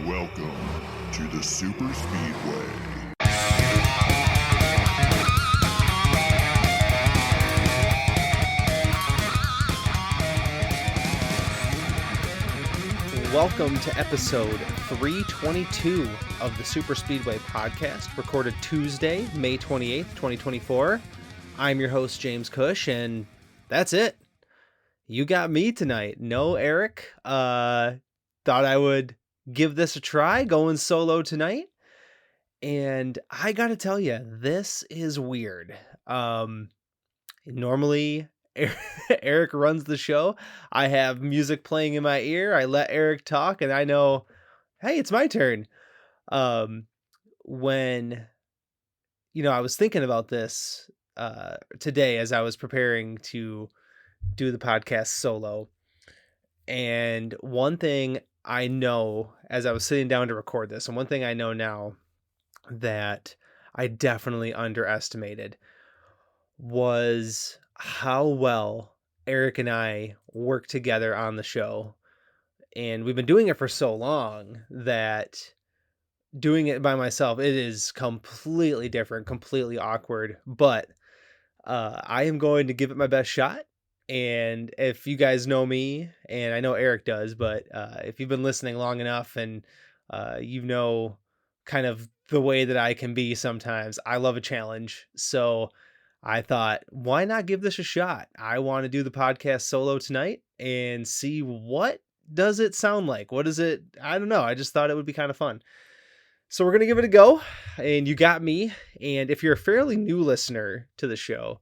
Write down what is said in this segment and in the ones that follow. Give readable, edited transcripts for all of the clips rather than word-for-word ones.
Welcome to the SuperSpeedway. Welcome to episode 322 of the SuperSpeedway Podcast, recorded Tuesday, May 28th, 2024. I'm your host, James Kuch, and that's it. You got me tonight. No Eric. Thought I would give this a try, going solo tonight. And I gotta tell you, this is weird. Normally, Eric runs the show. I have music playing in my ear. I let Eric talk, and I know, hey, it's my turn. When, I was thinking about this today as I was preparing to do the podcast solo, and one thing I know as I was sitting down to record this, and one thing I know now that I definitely underestimated was how well Eric and I work together on the show. And we've been doing it for so long that doing it by myself, it is completely different, completely awkward, but I am going to give it my best shot. And if you guys know me, and I know Eric does, but if you've been listening long enough and you know kind of the way that I can be sometimes, I love a challenge. So I thought, why not give this a shot? I want to do the podcast solo tonight and see what does it sound like. What is it? I don't know. I just thought it would be kind of fun. So we're going to give it a go, and you got me. And if you're a fairly new listener to the show,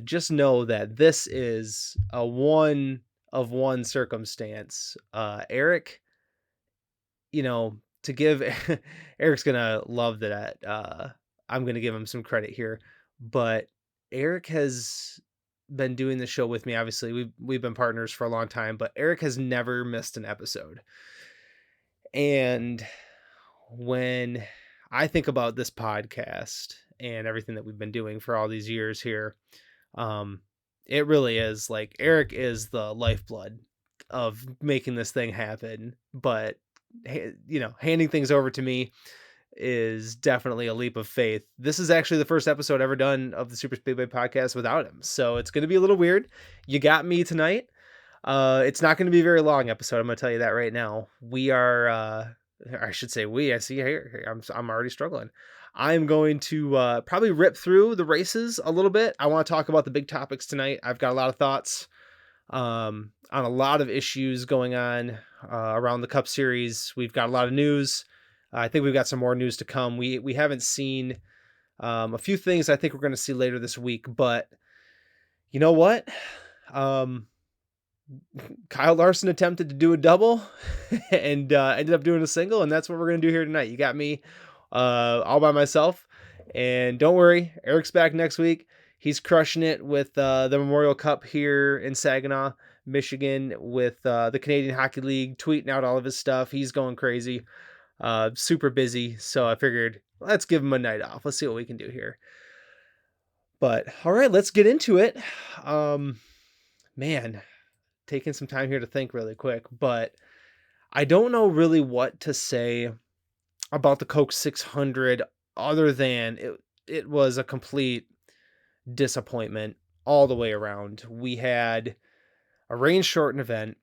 just know that this is a one of one circumstance. Eric, to give Eric's going to love that. I'm going to give him some credit here. But Eric has been doing the show with me. Obviously, we've been partners for a long time, but Eric has never missed an episode. And when I think about this podcast and everything that we've been doing for all these years here, it really is like Eric is the lifeblood of making this thing happen. But, handing things over to me is definitely a leap of faith. This is actually the first episode ever done of the SuperSpeedway Podcast without him, so it's going to be a little weird. You got me tonight. It's not going to be a very long episode. I'm going to tell you that right now. We are, I should say we. I see here. I'm already struggling. I'm going to probably rip through the races a little bit. I want to talk about the big topics tonight. I've got a lot of thoughts on a lot of issues going on around the Cup Series. We've got a lot of news. I think we've got some more news to come. We haven't seen a few things I think we're going to see later this week, but you know what? Kyle Larson attempted to do a double and ended up doing a single, and that's what we're going to do here tonight. You got me all by myself, and don't worry, Eric's back next week. He's crushing it with the Memorial Cup here in Saginaw, Michigan, with the Canadian Hockey League, tweeting out all of his stuff. He's going crazy. Super busy, so I figured let's give him a night off. Let's see what we can do here. But all right, let's get into it. Man, taking some time here to think really quick, but I don't know really what to say about the Coke 600 other than it was a complete disappointment all the way around. We had a rain shortened event.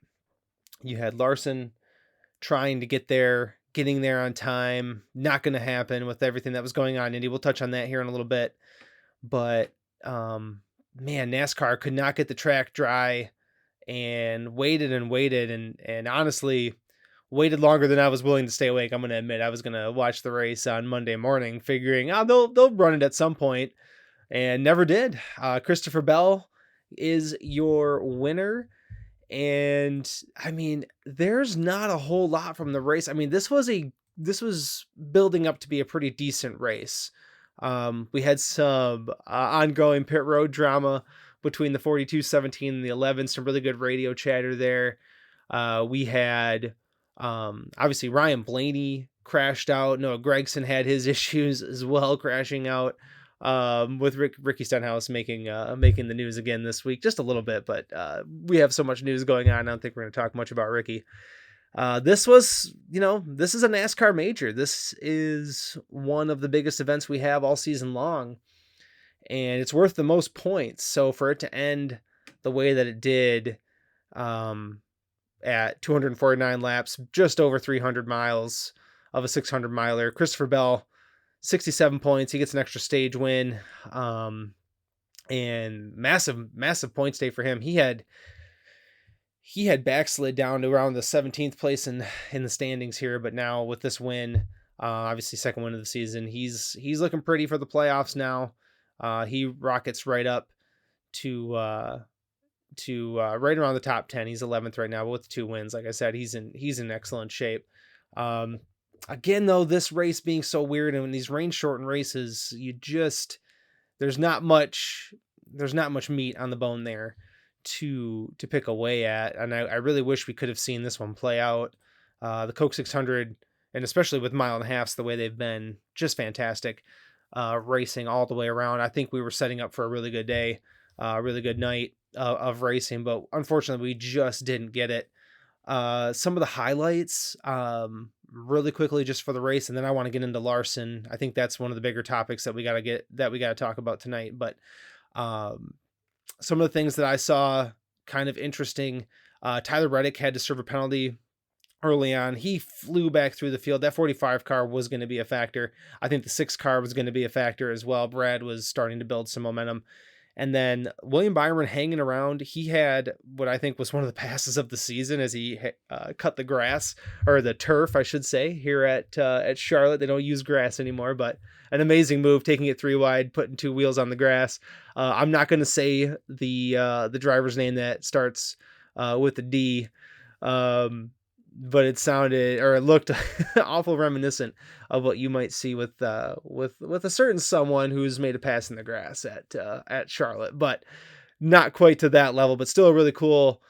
You had Larson trying to getting there on time, not going to happen with everything that was going on. Indy, we'll touch on that here in a little bit. But, man, NASCAR could not get the track dry and waited and honestly waited longer than I was willing to stay awake. I'm going to admit I was going to watch the race on Monday morning, figuring, they'll run it at some point, and never did. Christopher Bell is your winner. And I mean, there's not a whole lot from the race. I mean, this was building up to be a pretty decent race. We had some ongoing pit road drama between the 42-17 and the 11, some really good radio chatter there. We had, obviously Ryan Blaney crashed out. Noah Gragson had his issues as well, crashing out. With Ricky Stenhouse making the news again this week, just a little bit, but we have so much news going on. I don't think we're going to talk much about Ricky. This was, this is a NASCAR major. This is one of the biggest events we have all season long, and it's worth the most points. So for it to end the way that it did, at 249 laps, just over 300 miles of a 600 miler, Christopher Bell, 67 points. He gets an extra stage win, and massive points day for him. He had backslid down to around the 17th place in the standings here, but now with this win, obviously second win of the season, he's looking pretty for the playoffs now. He rockets right up to right around the top 10. He's 11th right now, but with 2 wins, like I said, he's in excellent shape. Again, though, this race being so weird, and in these rain shortened races, there's not much meat on the bone there to pick away at. And I really wish we could have seen this one play out. The Coke 600, and especially with mile and a halfs, the way they've been, just fantastic, racing all the way around. I think we were setting up for a really good day, a really good night of racing, but unfortunately we just didn't get it. Some of the highlights, really quickly, just for the race, and then I want to get into Larson. I think that's one of the bigger topics that we got to talk about tonight. But some of the things that I saw kind of interesting, Tyler Reddick had to serve a penalty early on. He flew back through the field. That 45 car was going to be a factor. I think the 6 car was going to be a factor as well. Brad was starting to build some momentum. And then William Byron hanging around. He had what I think was one of the passes of the season as he cut the grass, or the turf, I should say, here at Charlotte. They don't use grass anymore, but an amazing move, taking it 3 wide, putting 2 wheels on the grass. I'm not going to say the driver's name that starts with a D, but it sounded, or it looked awful reminiscent of what you might see with a certain someone who's made a pass in the grass at Charlotte, but not quite to that level, but still a really cool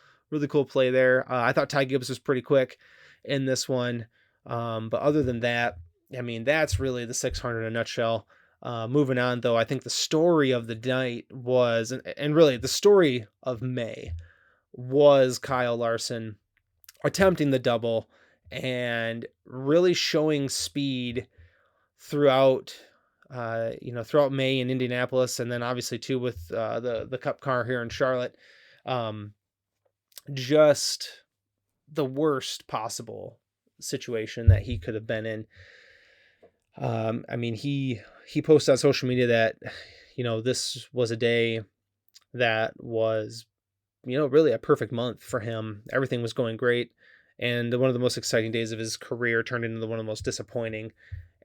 play there. I thought Ty Gibbs was pretty quick in this one. But other than that, I mean, that's really the 600 in a nutshell. Moving on, though, I think the story of the night was, and really the story of May, was Kyle Larson attempting the double and really showing speed throughout May in Indianapolis, and then obviously too with the Cup car here in Charlotte. Just the worst possible situation that he could have been in. I mean, he posted on social media that, this was a day that was, really a perfect month for him. Everything was going great, and one of the most exciting days of his career turned into one of the most disappointing,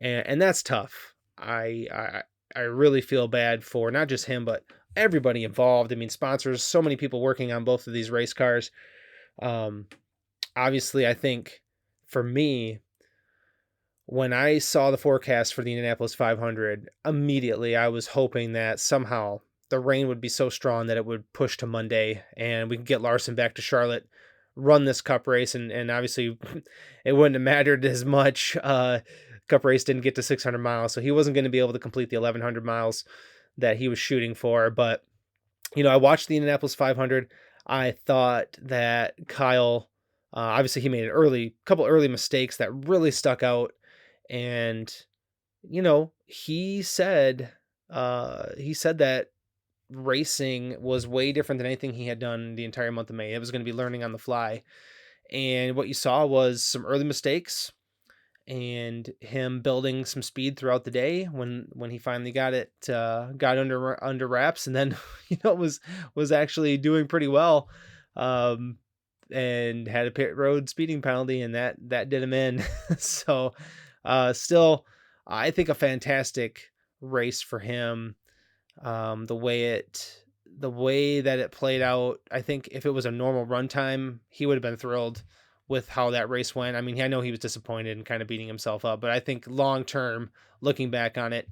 and that's tough. I really feel bad for not just him, but everybody involved. I mean, sponsors, so many people working on both of these race cars. Obviously, I think for me, when I saw the forecast for the Indianapolis 500, immediately I was hoping that somehow the rain would be so strong that it would push to Monday and we could get Larson back to Charlotte, run this Cup race, and obviously it wouldn't have mattered as much. Cup race didn't get to 600 miles, so he wasn't going to be able to complete the 1,100 miles that he was shooting for. But, I watched the Indianapolis 500. I thought that Kyle, obviously he made a couple early mistakes that really stuck out. And, he said that racing was way different than anything he had done the entire month of May. It was going to be learning on the fly. And what you saw was some early mistakes and him building some speed throughout the day when he finally got under wraps, and then, was actually doing pretty well. And had a pit road speeding penalty, and that did him in. So, still, I think a fantastic race for him. The way that it played out, I think if it was a normal run time, he would have been thrilled with how that race went. I mean, I know he was disappointed and kind of beating himself up, but I think long term, looking back on it,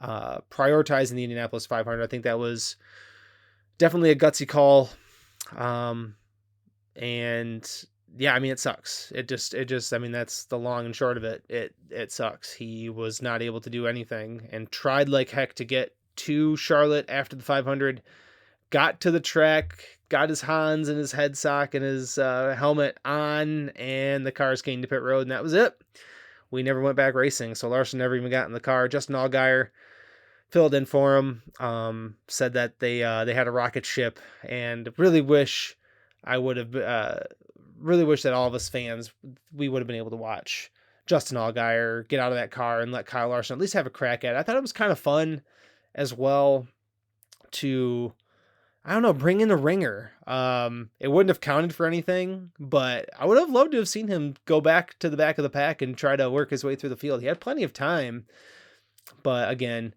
prioritizing the Indianapolis 500, I think that was definitely a gutsy call. And yeah, I mean, it sucks. It just, I mean, that's the long and short of it. It sucks. He was not able to do anything and tried like heck to get to Charlotte after the 500, got to the track, got his Hans and his head sock and his helmet on, and the cars came to pit road, and that was it. We never went back racing, so Larson never even got in the car. Justin Allgaier filled in for him, said that they had a rocket ship, and really wish that all of us fans, we would have been able to watch Justin Allgaier get out of that car and let Kyle Larson at least have a crack at it. I thought it was kind of fun as well to, I don't know, bring in the ringer. It wouldn't have counted for anything, but I would have loved to have seen him go back to the back of the pack and try to work his way through the field. He had plenty of time, but again,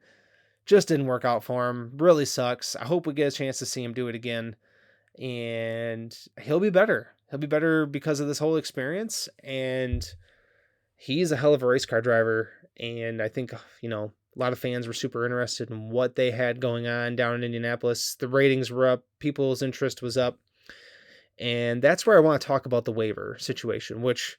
just didn't work out for him. Really sucks. I hope we get a chance to see him do it again, and he'll be better. He'll be better because of this whole experience, and he's a hell of a race car driver, and I think, you know, a lot of fans were super interested in what they had going on down in Indianapolis. The ratings were up. People's interest was up. And that's where I want to talk about the waiver situation, which,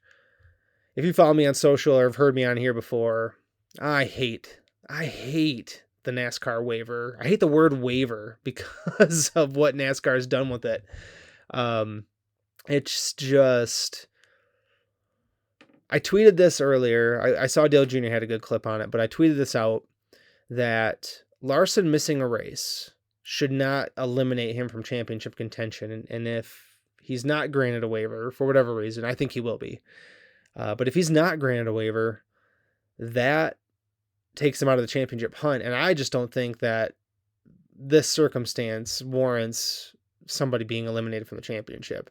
if you follow me on social or have heard me on here before, I hate the NASCAR waiver. I hate the word waiver because of what NASCAR has done with it. It's just... I tweeted this earlier. I saw Dale Jr. had a good clip on it, but I tweeted this out that Larson missing a race should not eliminate him from championship contention. And if he's not granted a waiver for whatever reason, I think he will be. But if he's not granted a waiver, that takes him out of the championship hunt. And I just don't think that this circumstance warrants somebody being eliminated from the championship.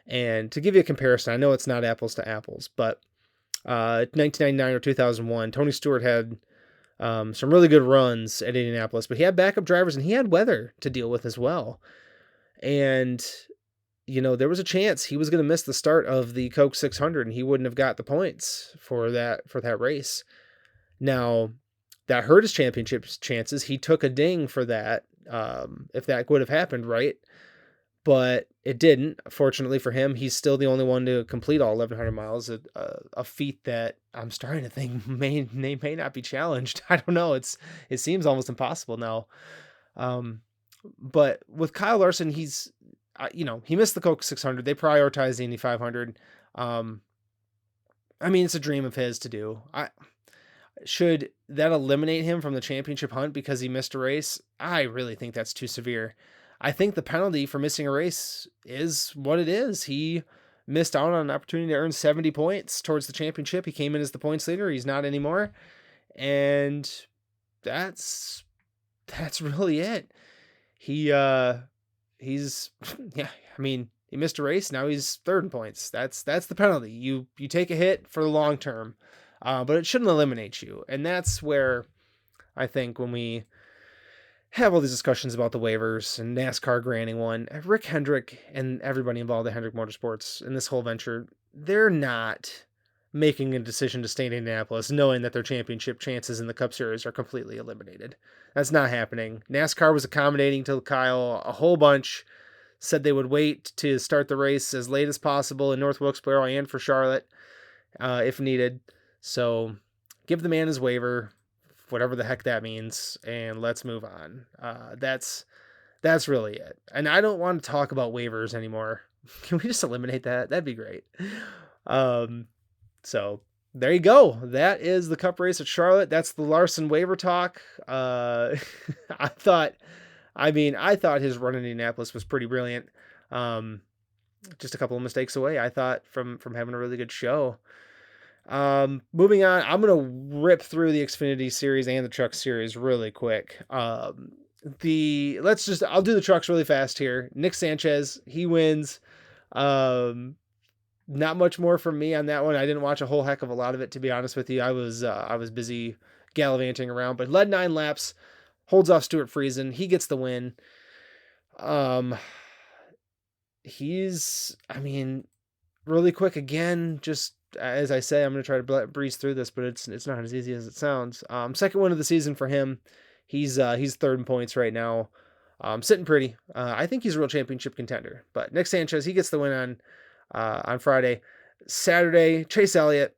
And to give you a comparison, I know it's not apples to apples, but 1999 or 2001, Tony Stewart had some really good runs at Indianapolis, but he had backup drivers and he had weather to deal with as well. And, you know, there was a chance he was going to miss the start of the Coke 600 and he wouldn't have got the points for that race. Now, that hurt his championship chances. He took a ding for that, if that would have happened, right? But it didn't. Fortunately for him, he's still the only one to complete all 1,100 miles, a feat that I'm starting to think may not be challenged. I don't know. It seems almost impossible now. But with Kyle Larson, he's, he missed the Coke 600. They prioritized the Indy 500. I mean, it's a dream of his to do. Should that eliminate him from the championship hunt because he missed a race? I really think that's too severe. I think the penalty for missing a race is what it is. He missed out on an opportunity to earn 70 points towards the championship. He came in as the points leader. He's not anymore. And that's really it. He missed a race. Now he's third in points. That's the penalty. You take a hit for the long term, but it shouldn't eliminate you. And that's where I think when we have all these discussions about the waivers and NASCAR granting one, Rick Hendrick and everybody involved at Hendrick Motorsports in this whole venture, they're not making a decision to stay in Indianapolis knowing that their championship chances in the Cup Series are completely eliminated. That's not happening. NASCAR was accommodating to Kyle a whole bunch, said they would wait to start the race as late as possible in North Wilkesboro and for Charlotte if needed. So give the man his waiver, whatever the heck that means, and let's move on. That's really it. And I don't want to talk about waivers anymore. Can we just eliminate that? That'd be great. So there you go. That is the Cup race at Charlotte. That's the Larson waiver talk. I thought his run in Indianapolis was pretty brilliant. Just a couple of mistakes away, I thought, from having a really good show. Moving on, I'm going to rip through the Xfinity series and the truck series really quick. I'll do the trucks really fast here. Nick Sanchez, he wins. Not much more from me on that one. I didn't watch a whole heck of a lot of it, to be honest with you. I was busy gallivanting around, but led 9 laps, holds off Stuart Friesen. He gets the win. Really quick again, just as I say, I'm going to try to breeze through this, but it's not as easy as it sounds. Second win of the season for him. He's third in points right now. Sitting pretty. I think he's a real championship contender. But Nick Sanchez, he gets the win on Friday. Saturday, Chase Elliott,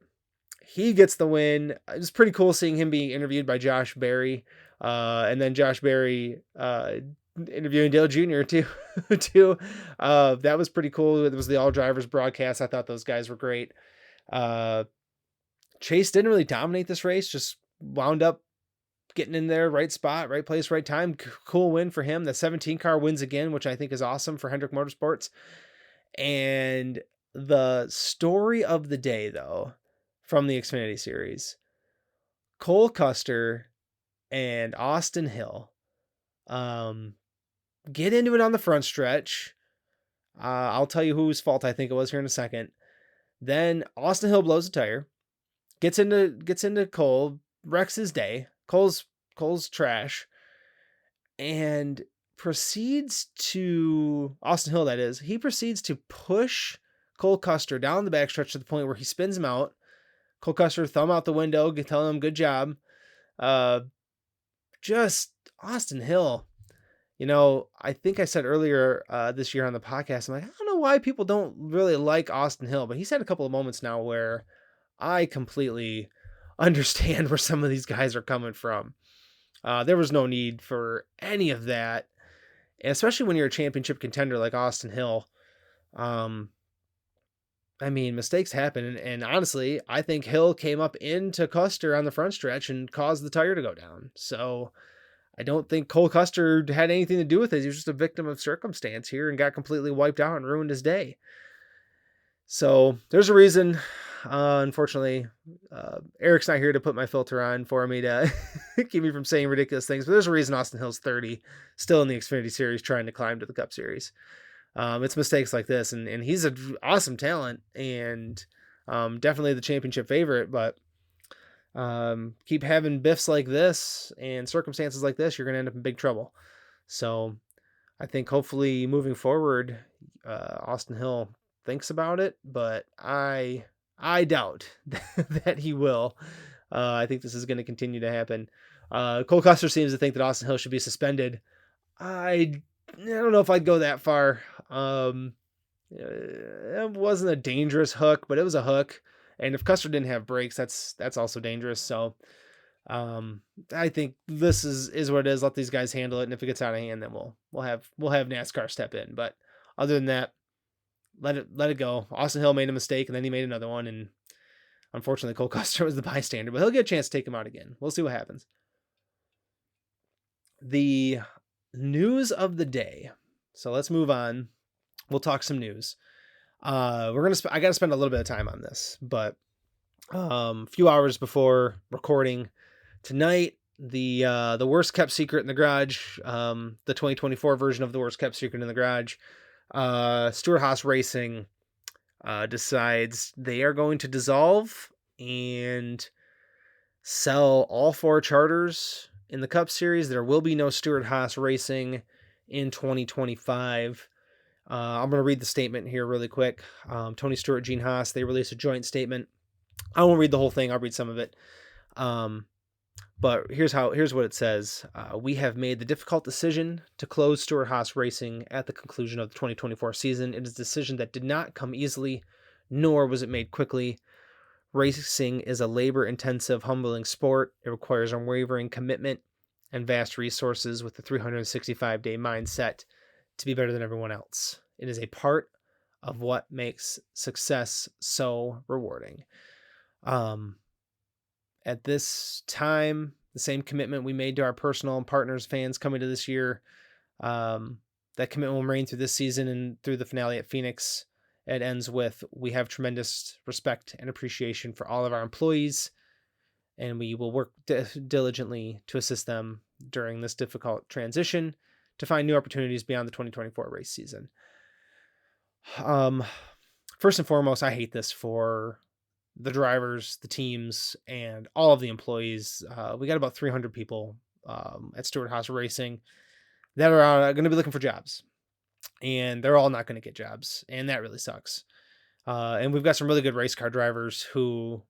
he gets the win. It was pretty cool seeing him being interviewed by Josh Berry. And then Josh Berry interviewing Dale Jr. too. too. That was pretty cool. It was the all drivers broadcast. I thought those guys were great. Chase didn't really dominate this race, just wound up getting in there, right spot, right place, right time. Cool win for him. The 17 car wins again, which I think is awesome for Hendrick Motorsports. And the story of the day, though, from the Xfinity Series, Cole Custer and Austin Hill get into it on the front stretch. I'll tell you whose fault I think it was here in a second. Then Austin Hill blows a tire, gets into Cole, wrecks his day. Cole's trash, and proceeds to Austin Hill. That is, he proceeds to push Cole Custer down the backstretch to the point where he spins him out. Cole Custer thumb out the window, telling him good job. Just Austin Hill. You know, I think I said earlier this year on the podcast, I'm like, I don't know why people don't really like Austin Hill, but he's had a couple of moments now where I completely understand where some of these guys are coming from. There was no need for any of that, and especially when you're a championship contender like Austin Hill. I mean, mistakes happen, and honestly, I think Hill came up into Custer on the front stretch and caused the tire to go down. So I don't think Cole Custer had anything to do with it. He was just a victim of circumstance here and got completely wiped out and ruined his day. So there's a reason. Unfortunately, Eric's not here to put my filter on for me to keep me from saying ridiculous things, but there's a reason Austin Hill's 30, still in the Xfinity Series, trying to climb to the Cup Series. It's mistakes like this, and he's an awesome talent and definitely the championship favorite, but keep having biffs like this and circumstances like this, you're going to end up in big trouble. So I think hopefully moving forward, Austin Hill thinks about it, but I doubt that he will. I think this is going to continue to happen. Cole Custer seems to think that Austin Hill should be suspended. I don't know if I'd go that far. It wasn't a dangerous hook, but it was a hook. And if Custer didn't have brakes, that's also dangerous. So I think this is what it is. Let these guys handle it, and if it gets out of hand, then we'll have NASCAR step in. But other than that, let it go. Austin Hill made a mistake, and then he made another one, and unfortunately, Cole Custer was the bystander. But he'll get a chance to take him out again. We'll see what happens. The news of the day. So let's move on. We'll talk some news. I got to spend a little bit of time on this, but a few hours before recording tonight, the worst kept secret in the garage, the 2024 version of the worst kept secret in the garage, Stewart-Haas Racing decides they are going to dissolve and sell all 4 charters in the Cup Series. There will be no Stewart-Haas Racing in 2025. I'm going to read the statement here really quick. Tony Stewart, Gene Haas, they released a joint statement. I won't read the whole thing. I'll read some of it. But here's what it says. We have made the difficult decision to close Stewart-Haas Racing at the conclusion of the 2024 season. It is a decision that did not come easily, nor was it made quickly. Racing is a labor-intensive, humbling sport. It requires unwavering commitment and vast resources with a 365-day mindset to be better than everyone else. It is a part of what makes success so rewarding. At this time, the same commitment we made to our personal and partners, fans coming to this year, that commitment will remain through this season and through the finale at Phoenix. It ends with, we have tremendous respect and appreciation for all of our employees, and we will work diligently to assist them during this difficult transition to find new opportunities beyond the 2024 race season. First and foremost, I hate this for the drivers, the teams, and all of the employees. We got about 300 people at Stewart-Haas Racing that are going to be looking for jobs, and they're all not going to get jobs, and that really sucks. And we've got some really good race car drivers who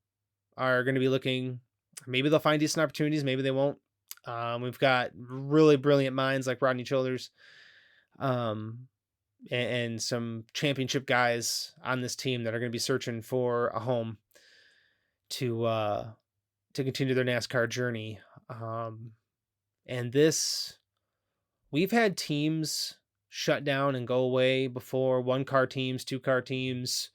are going to be looking. Maybe they'll find decent opportunities, maybe they won't. We've got really brilliant minds like Rodney Childers, and some championship guys on this team that are going to be searching for a home to continue their NASCAR journey. And this we've had teams shut down and go away before, 1-car teams, 2-car teams.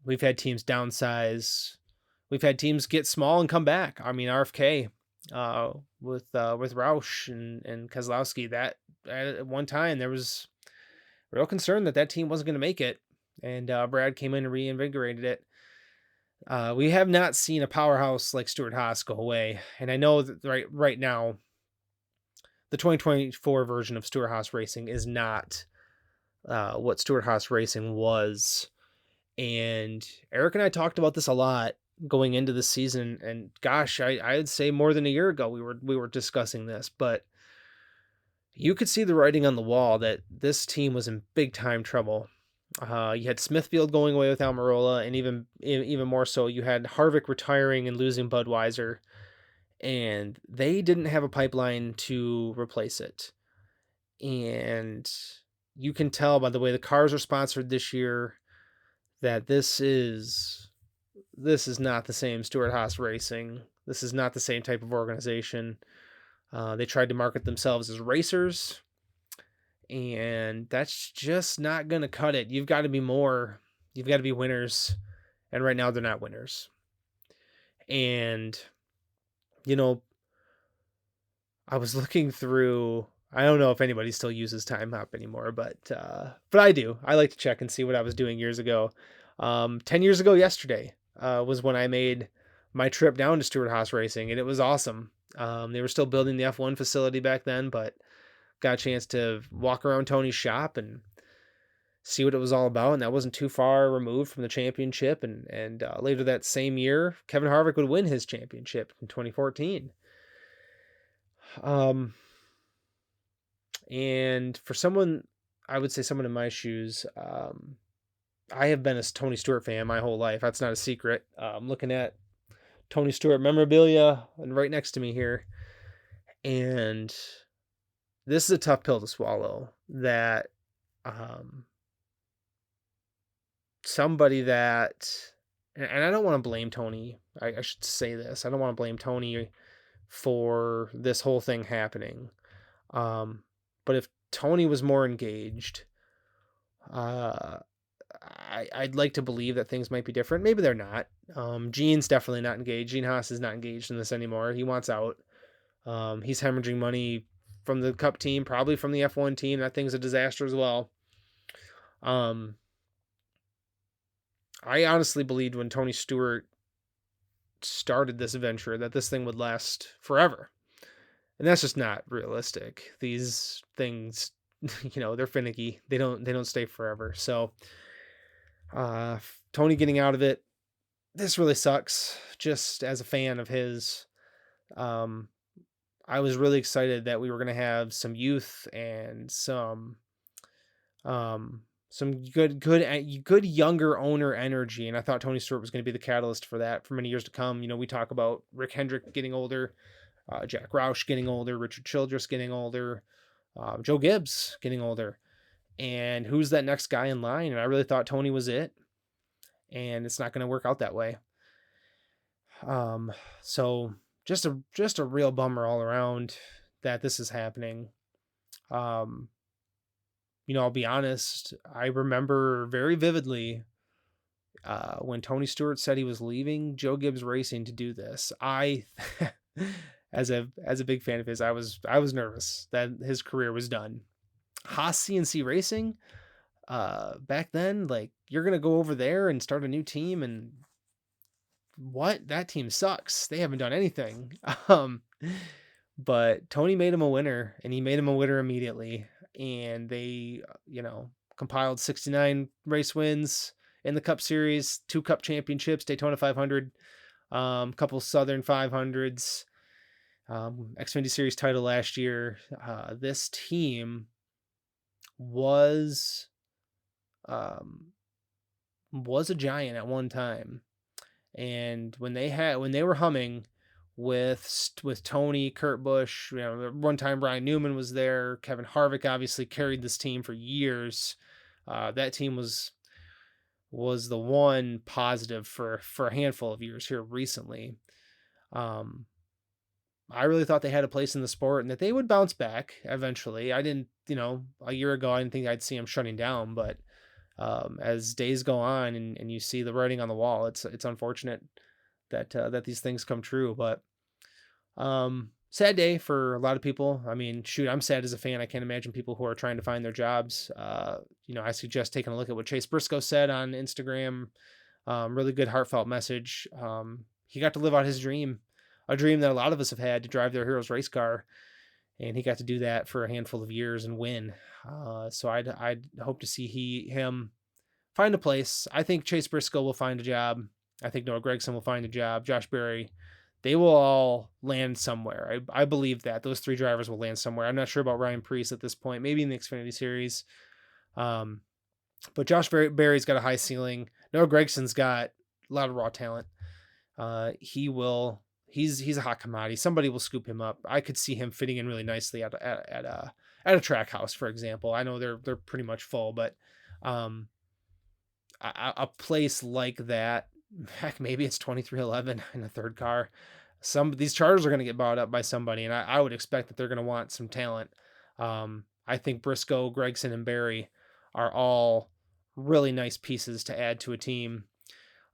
We've had teams downsize. We've had teams get small and come back. I mean, RFK with Roush and Keselowski, that at one time there was real concern that team wasn't going to make it, and Brad came in and reinvigorated it. We have not seen a powerhouse like Stewart-Haas go away, and I know that right now the 2024 version of Stewart-Haas Racing is not what Stewart-Haas Racing was. And Eric and I talked about this a lot going into the season, and gosh, I'd say more than a year ago we were discussing this, but you could see the writing on the wall that this team was in big time trouble. You had Smithfield going away with Almirola, and even more so, you had Harvick retiring and losing Budweiser, and they didn't have a pipeline to replace it. And you can tell by the way the cars are sponsored this year that this is not the same Stewart-Haas Racing. This is not the same type of organization. They tried to market themselves as racers, and that's just not going to cut it. You've got to be more. You've got to be winners, and right now they're not winners. And, I was looking through, I don't know if anybody still uses Time Hop anymore, but I do. I like to check and see what I was doing years ago. 10 years ago yesterday was when I made my trip down to Stewart-Haas Racing, and it was awesome. They were still building the F1 facility back then, but got a chance to walk around Tony's shop and see what it was all about, and that wasn't too far removed from the championship. And later that same year, Kevin Harvick would win his championship in 2014. And for someone, I would say someone in my shoes, I have been a Tony Stewart fan my whole life. That's not a secret. I'm looking at Tony Stewart memorabilia and right next to me here. And this is a tough pill to swallow, that somebody that, and I don't want to blame Tony. I should say this. I don't want to blame Tony for this whole thing happening. But if Tony was more engaged, I'd like to believe that things might be different. Maybe they're not. Gene's definitely not engaged. Gene Haas is not engaged in this anymore. He wants out. He's hemorrhaging money from the Cup team, probably from the F1 team. That thing's a disaster as well. I honestly believed when Tony Stewart started this venture that this thing would last forever. And that's just not realistic. These things, they're finicky. They don't stay forever. So, Tony getting out of it, this really sucks. Just as a fan of his, I was really excited that we were going to have some youth and some good younger owner energy. And I thought Tony Stewart was going to be the catalyst for that for many years to come. We talk about Rick Hendrick getting older, Jack Roush getting older, Richard Childress getting older, Joe Gibbs getting older, and who's that next guy in line? And I really thought Tony was it, and it's not going to work out that way. So just a real bummer all around that this is happening. I'll be honest, I remember very vividly when Tony Stewart said he was leaving Joe Gibbs Racing to do this. I as a big fan of his, I was nervous that his career was done. Haas CNC Racing, back then, like, you're gonna go over there and start a new team, and what? That team sucks. They haven't done anything. But Tony made him a winner, and he made him a winner immediately. And they, compiled 69 race wins in the Cup Series, 2 Cup championships, Daytona 500, couple Southern 500s, Xfinity Series title last year. This team was a giant at one time. And when they were humming with Tony, Kurt Busch, one time Brian Newman was there. Kevin Harvick obviously carried this team for years. That team was the one positive for a handful of years here recently. I really thought they had a place in the sport and that they would bounce back eventually. I didn't, a year ago, I didn't think I'd see them shutting down, but as days go on and you see the writing on the wall, it's unfortunate that these things come true. But sad day for a lot of people. I mean, shoot, I'm sad as a fan. I can't imagine people who are trying to find their jobs. I suggest taking a look at what Chase Briscoe said on Instagram. Really good, heartfelt message. He got to live out his dream, a dream that a lot of us have had, to drive their hero's race car. And he got to do that for a handful of years and win. So I'd hope to see him find a place. I think Chase Briscoe will find a job. I think Noah Gragson will find a job. Josh Berry, they will all land somewhere. I believe that those three drivers will land somewhere. I'm not sure about Ryan Preece at this point, maybe in the Xfinity Series. But Josh Berry's got a high ceiling. Noah Gregson's got a lot of raw talent. He's a hot commodity. Somebody will scoop him up. I could see him fitting in really nicely at a track house, for example. I know they're pretty much full, but a place like that, heck, maybe it's 2311 in a third car. These charters are going to get bought up by somebody, and I would expect that they're going to want some talent. I think Briscoe, Gregson, and Berry are all really nice pieces to add to a team.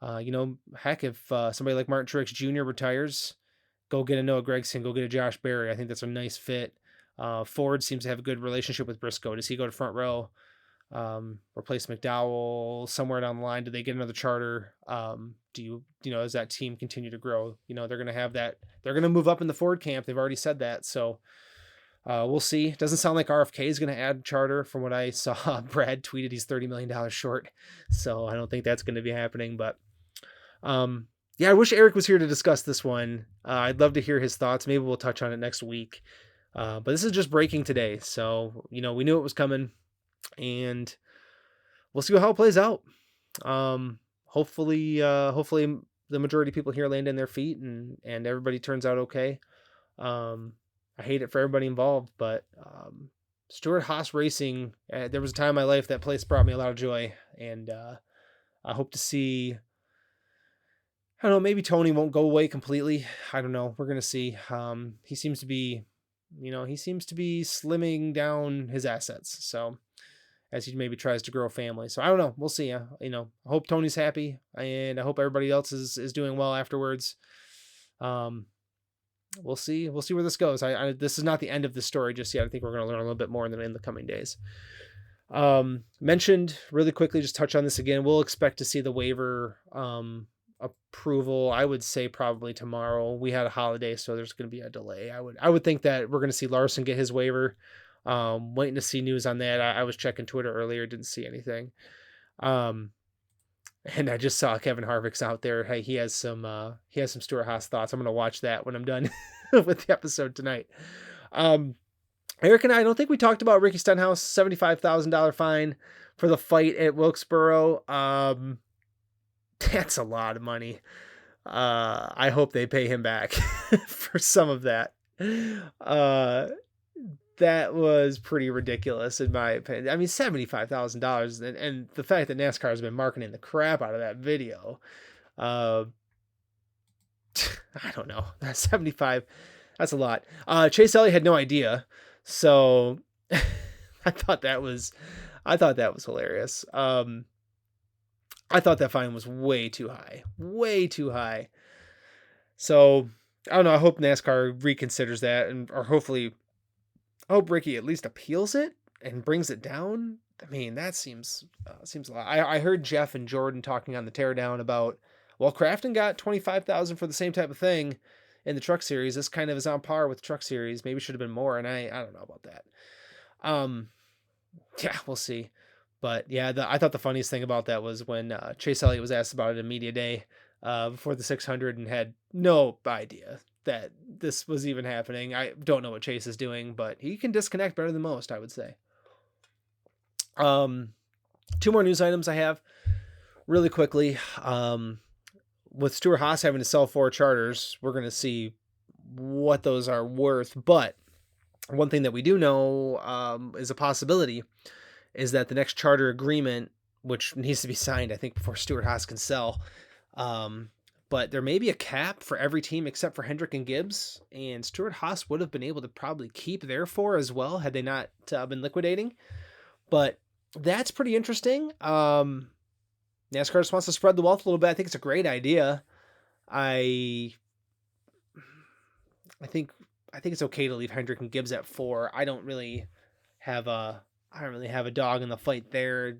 Heck, if somebody like Martin Truex Jr. retires, go get a Noah Gragson, go get a Josh Berry. I think that's a nice fit. Ford seems to have a good relationship with Briscoe. Does he go to front row? Replace McDowell somewhere down the line? Do they get another charter? Does that team continue to grow? They're going to have that. They're going to move up in the Ford camp. They've already said that. So we'll see. It doesn't sound like RFK is going to add charter from what I saw. Brad tweeted he's $30 million short. So I don't think that's going to be happening, but I wish Eric was here to discuss this one. I'd love to hear his thoughts. Maybe we'll touch on it next week. But this is just breaking today. So, we knew it was coming, and we'll see how it plays out. Hopefully the majority of people here land in their feet and everybody turns out okay. I hate it for everybody involved, but Stewart-Haas Racing, there was a time in my life that place brought me a lot of joy, and I hope to see. I don't know, maybe Tony won't go away completely. I don't know. We're going to see. He seems to be slimming down his assets. So as he maybe tries to grow a family. So I don't know. We'll see. I hope Tony's happy, and I hope everybody else is doing well afterwards. We'll see. We'll see where this goes. This is not the end of the story just yet. I think we're going to learn a little bit more in the coming days. Mentioned really quickly, just touch on this again. We'll expect to see the waiver, approval, I would say probably tomorrow. We had a holiday, so there's going to be a delay. I would think that we're going to see Larson get his waiver. Waiting to see news on that. I was checking Twitter earlier, didn't see anything. And I just saw Kevin Harvick's out there. Hey, he has some Stewart-Haas thoughts. I'm going to watch that when I'm done with the episode tonight. Eric and I don't think we talked about Ricky Stenhouse $75,000 fine for the fight at Wilkesboro. That's a lot of money. I hope they pay him back for some of that. That was pretty ridiculous in my opinion. I mean, $75,000 and the fact that NASCAR has been marketing the crap out of that video. I don't know. That's 75. That's a lot. Chase Elliott had no idea. So I thought that was hilarious. I thought that fine was way too high. So I don't know. I hope NASCAR reconsiders that, or hopefully, I hope Ricky at least appeals it and brings it down. I mean, that seems a lot. I heard Jeff and Jordan talking on the teardown about, well, Crafton got $25,000 for the same type of thing in the Truck Series. This kind of is on par with the Truck Series. Maybe should have been more, and I don't know about that. Yeah, we'll see. But yeah, I thought the funniest thing about that was when Chase Elliott was asked about it in media day before the 600 and had no idea that this was even happening. I don't know what Chase is doing, but he can disconnect better than most, I would say. Two more news items I have really quickly. With Stewart-Haas having to sell 4 charters, we're going to see what those are worth. But one thing that we do know is a possibility is that the next charter agreement, which needs to be signed, I think, before Stewart-Haas can sell, but there may be a cap for every team except for Hendrick and Gibbs, and Stewart-Haas would have been able to probably keep their 4 as well had they not been liquidating. But that's pretty interesting. NASCAR just wants to spread the wealth a little bit. I think it's a great idea. I think it's okay to leave Hendrick and Gibbs at 4. I don't really have a dog in the fight there.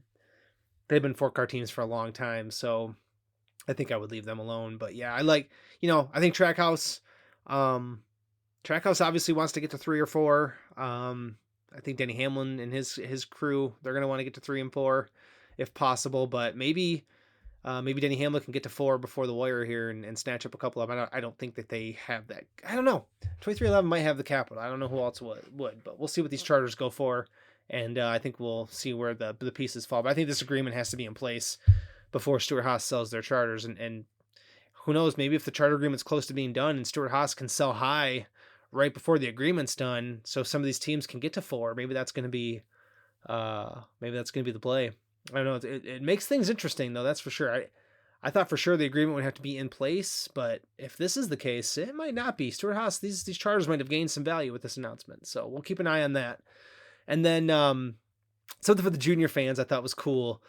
They've been 4-car teams for a long time, so I think I would leave them alone. But yeah, I think Trackhouse obviously wants to get to 3 or 4. I think Denny Hamlin and his crew, they're going to want to get to 3 and 4 if possible, but maybe Denny Hamlin can get to 4 before the wire here and snatch up a couple of them. I don't think that they have that. I don't know. 23XI might have the capital. I don't know who else would, but we'll see what these charters go for. And I think we'll see where the pieces fall. But I think this agreement has to be in place before Stewart-Haas sells their charters. And who knows, maybe if the charter agreement's close to being done and Stewart-Haas can sell high right before the agreement's done, so some of these teams can get to 4, maybe that's going to be the play. I don't know. It makes things interesting, though, that's for sure. I thought for sure the agreement would have to be in place, but if this is the case, it might not be. Stewart-Haas, these charters might have gained some value with this announcement, so we'll keep an eye on that. And then something for the junior fans I thought was cool.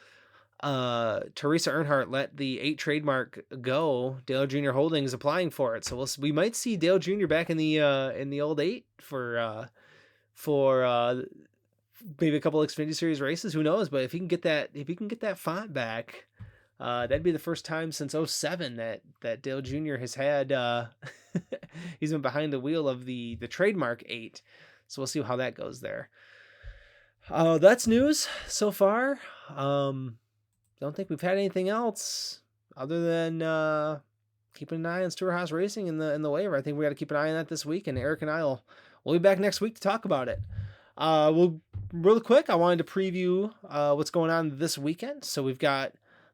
Teresa Earnhardt let the 8 trademark go. Dale Jr. Holdings applying for it, so we might see Dale Jr. back in the old 8 for maybe a couple of Xfinity Series races. Who knows? But if he can get that font back, that'd be the first time since 2007 that Dale Jr. has had he's been behind the wheel of the trademark 8. So we'll see how that goes there. That's news so far. Don't think we've had anything else other than keeping an eye on Stewart-Haas Racing in the waiver. I think we got to keep an eye on that this week, and Eric and I we'll be back next week to talk about it. Really quick, I wanted to preview what's going on this weekend. So we've got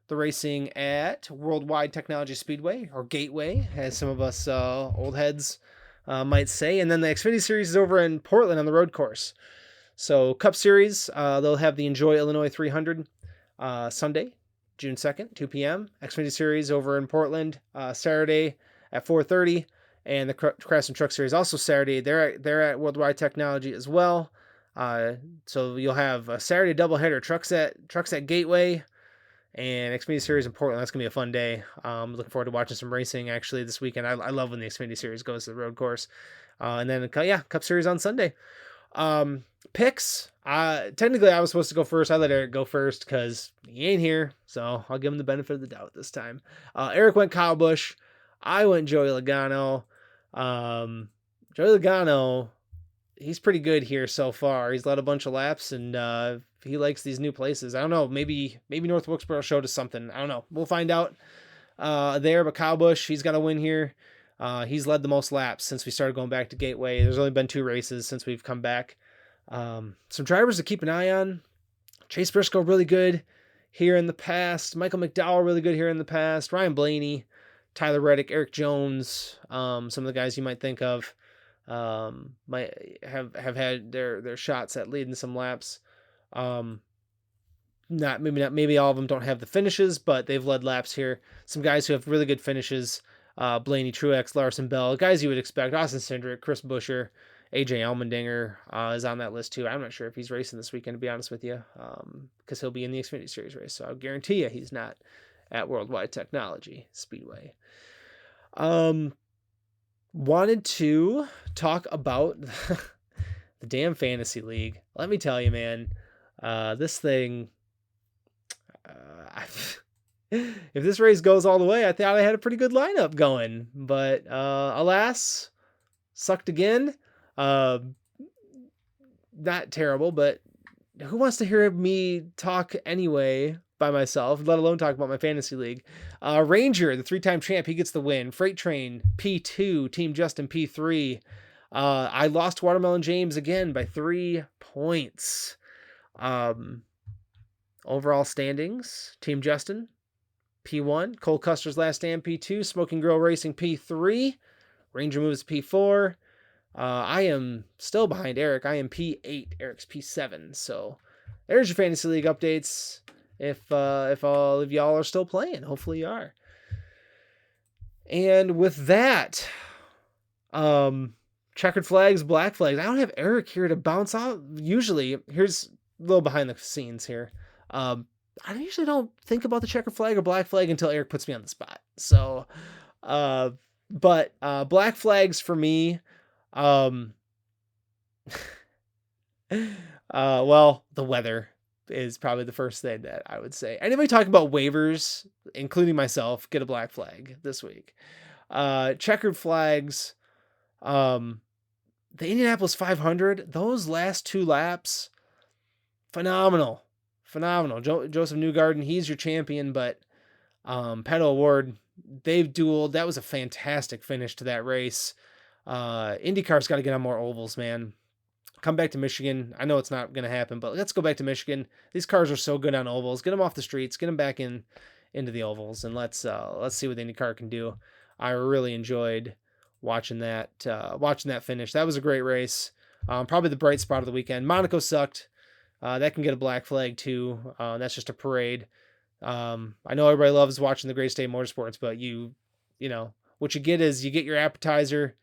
the racing at Worldwide Technology Speedway, or Gateway, as some of us old heads might say, and then the Xfinity Series is over in Portland on the road course. So Cup Series, they'll have the Enjoy Illinois 300 Sunday, June 2nd, 2 p.m. Xfinity Series over in Portland Saturday at 4:30, and the Craftsman Truck Series also Saturday. They're at Worldwide Technology as well. So you'll have a Saturday doubleheader, trucks at Gateway and Xfinity Series in Portland. That's gonna be a fun day. Looking forward to watching some racing actually this weekend. I love when the Xfinity Series goes to the road course. And then Cup Series on Sunday. Picks. Technically I was supposed to go first. I let Eric go first because he ain't here, so I'll give him the benefit of the doubt this time. Eric went Kyle Busch. I went Joey Logano. Joey Logano, he's pretty good here so far. He's led a bunch of laps, and he likes these new places. I don't know. Maybe North Wilkesboro showed us something. I don't know. We'll find out there. But Kyle Busch, he's got a win here. He's led the most laps since we started going back to Gateway. There's only been 2 races since we've come back. Some drivers to keep an eye on. Chase Briscoe, really good here in the past. Michael McDowell, really good here in the past. Ryan Blaney, Tyler Reddick, Eric Jones, some of the guys you might think of might have had their shots at leading some laps. Maybe all of them don't have the finishes, but they've led laps here. Some guys who have really good finishes. Blaney, Truex, Larson, Bell, guys you would expect. Austin Cindric, Chris Buescher, AJ Allmendinger is on that list too. I'm not sure if he's racing this weekend, to be honest with you, because he'll be in the Xfinity Series race. So I'll guarantee you he's not at Worldwide Technology Speedway. Wanted to talk about the damn fantasy league. Let me tell you, man, this thing, if this race goes all the way, I thought I had a pretty good lineup going, but alas, sucked again. Not terrible, but who wants to hear me talk anyway by myself, let alone talk about my fantasy league? Ranger, the 3-time champ, he gets the win. Freight Train, P2, Team Justin, P3. I lost Watermelon James again by 3 points. Overall standings, Team Justin, P1, Cole Custer's Last Stand, P2, Smoking Grill Racing, P3, Ranger moves to P4. I am still behind Eric. I am P8. Eric's P7. So there's your fantasy league updates. If all of y'all are still playing, hopefully you are. And with that, checkered flags, black flags. I don't have Eric here to bounce out. Usually, here's a little behind the scenes here. I usually don't think about the checkered flag or black flag until Eric puts me on the spot. So, but black flags for me, well, the weather is probably the first thing that I would say. Anybody talking about waivers, including myself, get a black flag this week. Checkered flags, the Indianapolis 500, those last 2 laps, phenomenal. Joseph Newgarden, he's your champion, but Pato O'Ward, they've dueled. That was a fantastic finish to that race. IndyCar's got to get on more ovals, man. Come back to Michigan. I know it's not going to happen, but let's go back to Michigan. These cars are so good on ovals. Get them off the streets. Get them back into the ovals, and let's see what the IndyCar can do. I really enjoyed watching that finish. That was a great race. Probably the bright spot of the weekend. Monaco sucked. That can get a black flag too. That's just a parade. I know everybody loves watching the Great State Motorsports, but you know what you get is you get your appetizer.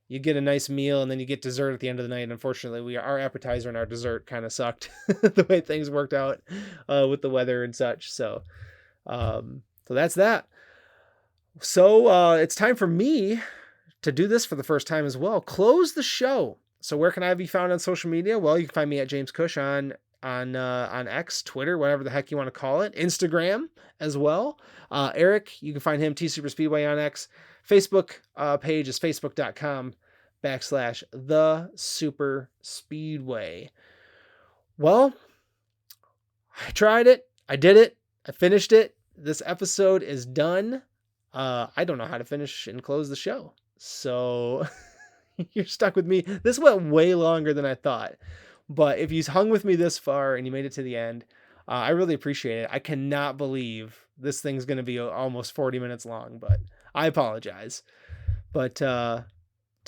You get a nice meal, and then you get dessert at the end of the night. And unfortunately, our appetizer and our dessert kind of sucked the way things worked out with the weather and such. So that's that. So it's time for me to do this for the first time as well. Close the show. So where can I be found on social media? Well, you can find me at James Kuch on X, Twitter, whatever the heck you want to call it, Instagram as well. Eric, you can find him T-SuperSpeedway on X. Facebook page is facebook.com/TheSuperSpeedway. Well, I tried it. I did it. I finished it. This episode is done. I don't know how to finish and close the show. So you're stuck with me. This went way longer than I thought. But if you hung with me this far and you made it to the end, I really appreciate it. I cannot believe this thing's going to be almost 40 minutes long, but I apologize. But to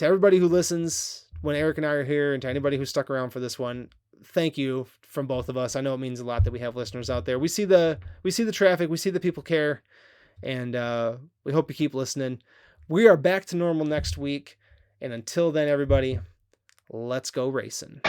everybody who listens when Eric and I are here, and to anybody who stuck around for this one, thank you from both of us. I know it means a lot that we have listeners out there. We see the traffic, we see the people care, and we hope you keep listening. We are back to normal next week, and until then, everybody, let's go racing.